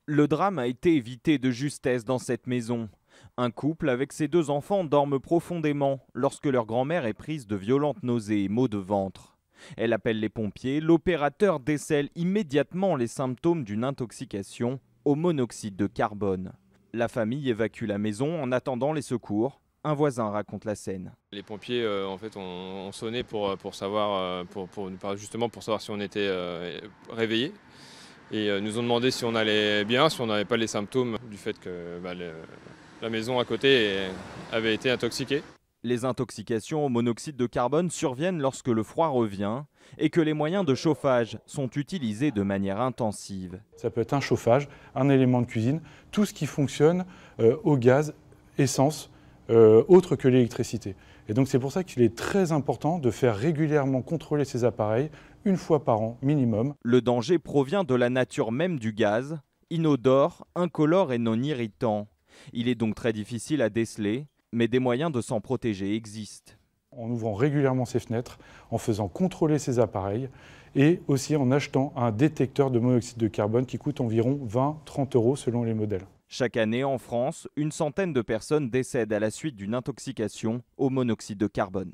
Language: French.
Le drame a été évité de justesse dans cette maison. Un couple avec ses 2 enfants dorment profondément lorsque leur grand-mère est prise de violentes nausées et maux de ventre. Elle appelle les pompiers, l'opérateur décèle immédiatement les symptômes d'une intoxication au monoxyde de carbone. La famille évacue la maison en attendant les secours. Un voisin raconte la scène. Les pompiers ont sonné pour savoir, justement pour savoir si on était réveillés. Et nous ont demandé si on allait bien, si on n'avait pas les symptômes du fait que la maison à côté avait été intoxiquée. Les intoxications au monoxyde de carbone surviennent lorsque le froid revient et que les moyens de chauffage sont utilisés de manière intensive. Ça peut être un chauffage, un élément de cuisine, tout ce qui fonctionne au gaz, essence, autre que l'électricité. Et donc c'est pour ça qu'il est très important de faire régulièrement contrôler ces appareils, une fois par an minimum. Le danger provient de la nature même du gaz, inodore, incolore et non irritant. Il est donc très difficile à déceler, mais des moyens de s'en protéger existent. En ouvrant régulièrement ces fenêtres, en faisant contrôler ces appareils et aussi en achetant un détecteur de monoxyde de carbone qui coûte environ 20-30 € selon les modèles. Chaque année en France, une centaine de personnes décèdent à la suite d'une intoxication au monoxyde de carbone.